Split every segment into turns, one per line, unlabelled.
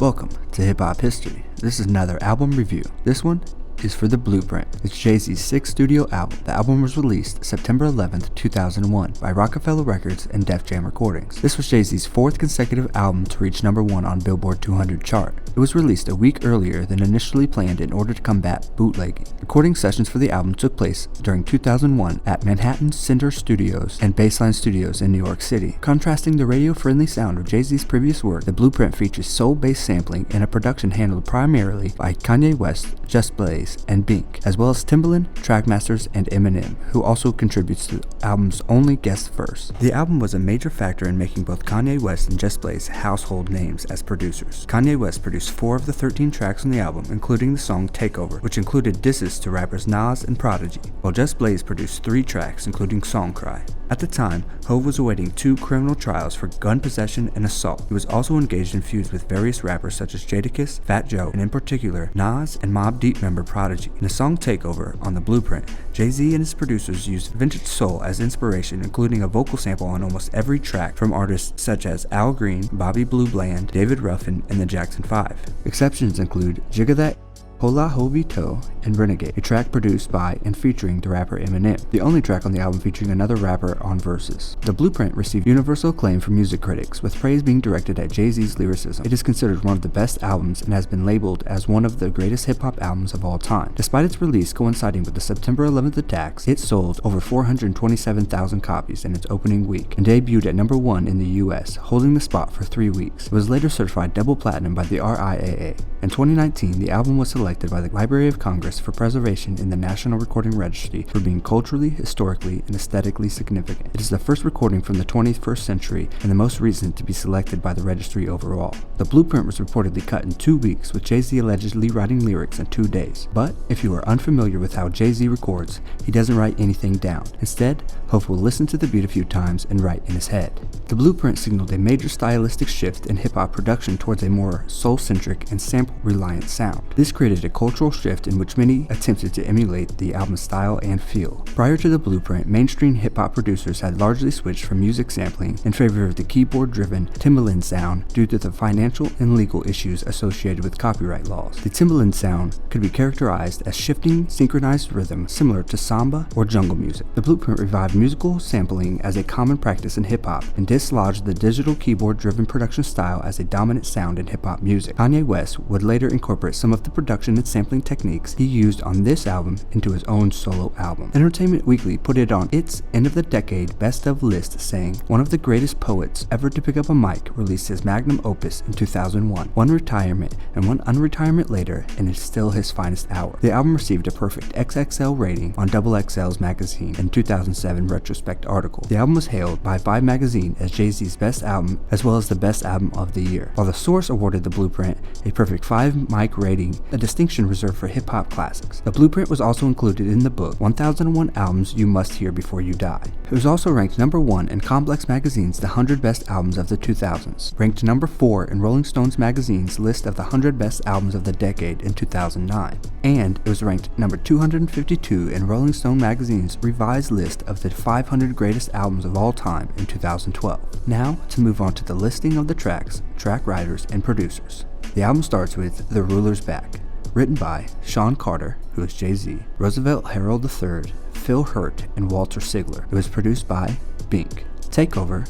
Welcome to Hip Hop History. This is another album review. This one is for The Blueprint. It's Jay-Z's sixth studio album. The album was released September 11th, 2001 by Rockefeller Records and Def Jam Recordings. This was Jay-Z's fourth consecutive album to reach number 1 on Billboard 200 chart. It was released a week earlier than initially planned in order to combat bootlegging. Recording sessions for the album took place during 2001 at Manhattan Center Studios and Baseline Studios in New York City. Contrasting the radio-friendly sound of Jay-Z's previous work, The Blueprint features soul-based sampling and a production handled primarily by Kanye West, Just Blaze, and Bink, as well as Timbaland, Trackmasters, and Eminem, who also contributes to the album's only guest verse. The album was a major factor in making both Kanye West and Just Blaze household names as producers. Kanye West produced 4 of the 13 tracks on the album, including the song Takeover, which included disses to rappers Nas and Prodigy, while Just Blaze produced 3 tracks, including Song Cry. At the time, Hov was awaiting 2 criminal trials for gun possession and assault. He was also engaged in feuds with various rappers such as Jadakiss, Fat Joe, and in particular, Nas and Mobb Deep member Prodigy. In the song Takeover on The Blueprint, Jay-Z and his producers used vintage soul as inspiration, including a vocal sample on almost every track from artists such as Al Green, Bobby Blue Bland, David Ruffin, and the Jackson 5. Exceptions include Jigga That, Hola Hovi Toe, and Renegade, a track produced by and featuring the rapper Eminem, the only track on the album featuring another rapper on verses. The Blueprint received universal acclaim from music critics, with praise being directed at Jay-Z's lyricism. It is considered one of the best albums and has been labeled as one of the greatest hip-hop albums of all time. Despite its release coinciding with the September 11th attacks, it sold over 427,000 copies in its opening week and debuted at number 1 in the US, holding the spot for 3 weeks. It was later certified double platinum by the RIAA. In 2019, the album was selected by the Library of Congress for preservation in the National Recording Registry for being culturally, historically, and aesthetically significant. It is the first recording from the 21st century and the most recent to be selected by the registry overall. The Blueprint was reportedly cut in 2 weeks, with Jay-Z allegedly writing lyrics in 2 days. But if you are unfamiliar with how Jay-Z records, he doesn't write anything down. Instead, Hov will listen to the beat a few times and write in his head. The Blueprint signaled a major stylistic shift in hip-hop production towards a more soul-centric and sample-reliant sound. This created a cultural shift in which many attempted to emulate the album's style and feel. Prior to The Blueprint, mainstream hip-hop producers had largely switched from music sampling in favor of the keyboard-driven Timbaland sound due to the financial and legal issues associated with copyright laws. The Timbaland sound could be characterized as shifting, synchronized rhythm similar to samba or jungle music. The Blueprint revived musical sampling as a common practice in hip-hop and dislodged the digital keyboard-driven production style as a dominant sound in hip-hop music. Kanye West would later incorporate some of the production and sampling techniques he used on this album into his own solo album. Entertainment Weekly put it on its end of the decade best of list, saying, "One of the greatest poets ever to pick up a mic released his magnum opus in 2001, one retirement and one unretirement later, and it's still his finest hour." The album received a perfect XXL rating on XXL's magazine in 2007 retrospect article. The album was hailed by Vibe magazine as Jay-Z's best album as well as the best album of the year, while The Source awarded The Blueprint a perfect 5 mic rating, a distinction reserved for hip-hop classics. The Blueprint was also included in the book 1001 Albums You Must Hear Before You Die. It was also ranked number 1 in Complex Magazine's The 100 Best Albums of the 2000s, ranked number 4 in Rolling Stone's magazine's list of the 100 Best Albums of the Decade in 2009, and it was ranked number 252 in Rolling Stone magazine's revised list of the 500 Greatest Albums of All Time in 2012. Now, to move on to the listing of the tracks, track writers, and producers. The album starts with The Ruler's Back, written by Sean Carter, who is Jay-Z, Roosevelt Harold III, Phil Hurt, and Walter Sigler. It was produced by Bink. Takeover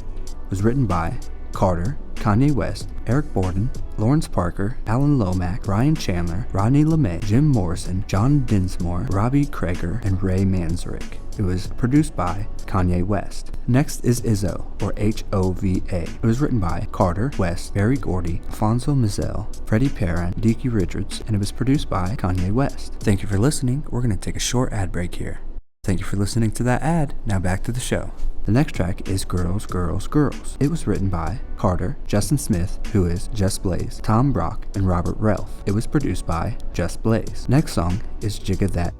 was written by Carter, Kanye West, Eric Borden, Lawrence Parker, Alan Lomack, Ryan Chandler, Rodney LeMay, Jim Morrison, John Dinsmore, Robbie Krieger, and Ray Manzarek. It was produced by Kanye West. Next is Izzo, or H-O-V-A. It was written by Carter, West, Barry Gordy, Alfonso Mizel, Freddie Perrin, Deke Richards, and it was produced by Kanye West. Thank you for listening. We're going to take a short ad break here. Thank you for listening to that ad. Now back to the show. The next track is Girls, Girls, Girls. It was written by Carter, Justin Smith, who is Just Blaze, Tom Brock, and Robert Ralph. It was produced by Just Blaze. Next song is Jigga That.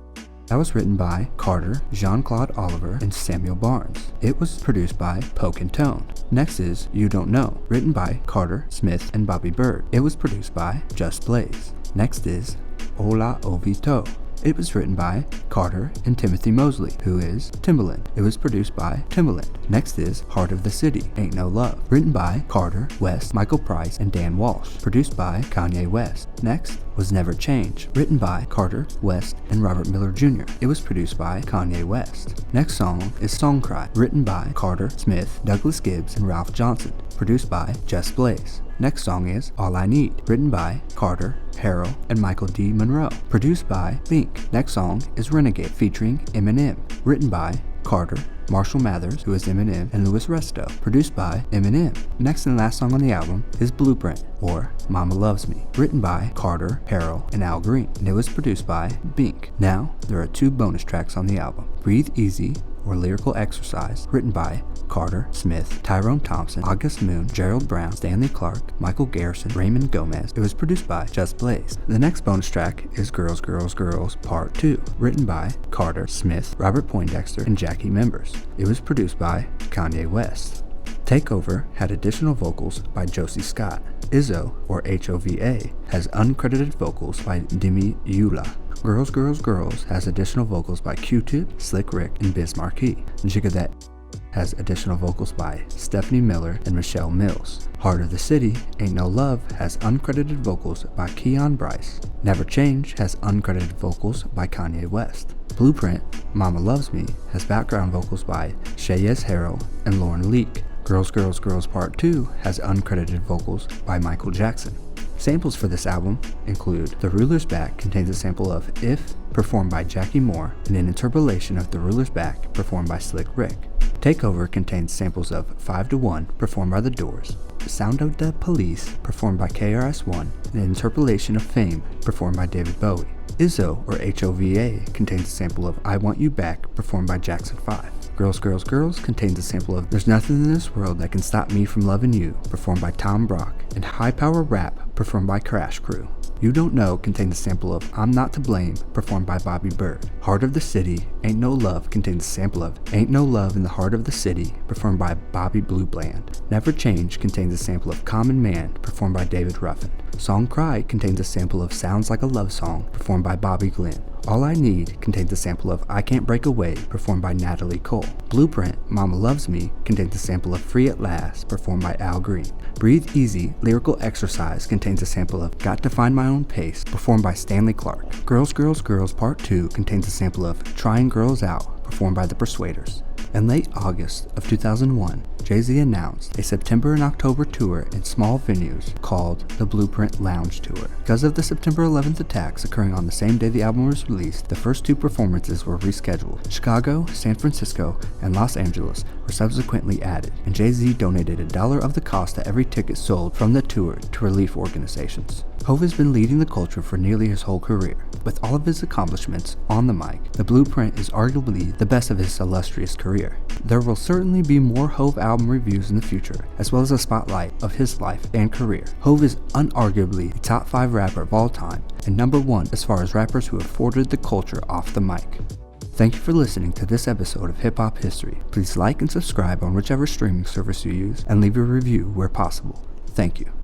That was written by Carter, Jean-Claude Oliver, and Samuel Barnes. It was produced by Poke and Tone. Next is You Don't Know, written by Carter, Smith, and Bobby Bird. It was produced by Just Blaze. Next is Hola Ovito. It was written by Carter and Timothy Mosley, who is Timbaland. It was produced by Timbaland. Next is Heart of the City, Ain't No Love, written by Carter, West, Michael Price, and Dan Walsh, produced by Kanye West. Next was Never Change, written by Carter, West, and Robert Miller Jr. It was produced by Kanye West. Next song is Song Cry, written by Carter, Smith, Douglas Gibbs, and Ralph Johnson, produced by Just Blaze. Next song is All I Need, written by Carter, Harrell, and Michael D. Monroe, produced by Bink. Next song is Renegade featuring Eminem, written by Carter, Marshall Mathers, who is Eminem, and Louis Resto, produced by Eminem. Next and last song on the album is Blueprint, or Mama Loves Me, written by Carter, Harrell, and Al Green, and it was produced by Bink. Now, there are 2 bonus tracks on the album. Breathe Easy, or Lyrical Exercise, written by Carter, Smith, Tyrone Thompson, August Moon, Gerald Brown, Stanley Clark, Michael Garrison, Raymond Gomez. It was produced by Just Blaze. The next bonus track is Girls, Girls, Girls Part 2, written by Carter, Smith, Robert Poindexter, and Jackie Members. It was produced by Kanye West. Takeover had additional vocals by Josie Scott. Izzo, or HOVA, has uncredited vocals by Demi Eula. Girls, Girls, Girls has additional vocals by Q-Tip, Slick Rick, and Biz Marquee. Jigga has additional vocals by Stephanie Miller and Michelle Mills. Heart of the City, Ain't No Love has uncredited vocals by Keon Bryce. Never Change has uncredited vocals by Kanye West. Blueprint, Mama Loves Me has background vocals by Shayez Harrell and Lauren Leake. Girls, Girls, Girls Part 2 has uncredited vocals by Michael Jackson. Samples for this album include The Ruler's Back contains a sample of If, performed by Jackie Moore, and an interpolation of The Ruler's Back, performed by Slick Rick. Takeover contains samples of 5 to 1, performed by The Doors, Sound of the Police, performed by KRS-One, and an interpolation of Fame, performed by David Bowie. Izzo, or HOVA, contains a sample of I Want You Back, performed by Jackson 5. Girls, Girls, Girls contains a sample of There's Nothing in This World That Can Stop Me From Loving You, performed by Tom Brock, and High Power Rap, performed by Crash Crew. You Don't Know contains a sample of I'm Not to Blame, performed by Bobby Bird. Heart of the City, Ain't No Love contains a sample of Ain't No Love in the Heart of the City, performed by Bobby Blue Bland. Never Change contains a sample of Common Man, performed by David Ruffin. Song Cry contains a sample of Sounds Like a Love Song, performed by Bobby Glenn. All I Need contains a sample of I Can't Break Away, performed by Natalie Cole. Blueprint, Mama Loves Me contains a sample of Free at Last, performed by Al Green. Breathe Easy, Lyrical Exercise contains a sample of Got to Find My Own Pace, performed by Stanley Clark. Girls, Girls, Girls Part 2 contains a sample of Trying Girls Out, performed by The Persuaders. In late August of 2001, Jay-Z announced a September and October tour in small venues called the Blueprint Lounge Tour. Because of the September 11th attacks occurring on the same day the album was released, the first 2 performances were rescheduled. Chicago, San Francisco, and Los Angeles were subsequently added, and Jay-Z donated $1 of the cost of every ticket sold from the tour to relief organizations. Hov has been leading the culture for nearly his whole career. With all of his accomplishments on the mic, The Blueprint is arguably the best of his illustrious career. There will certainly be more Hov album reviews in the future, as well as a spotlight of his life and career. Hov is unarguably a top 5 rapper of all time, and number 1 as far as rappers who have forwarded the culture off the mic. Thank you for listening to this episode of Hip Hop History. Please like and subscribe on whichever streaming service you use, and leave a review where possible. Thank you.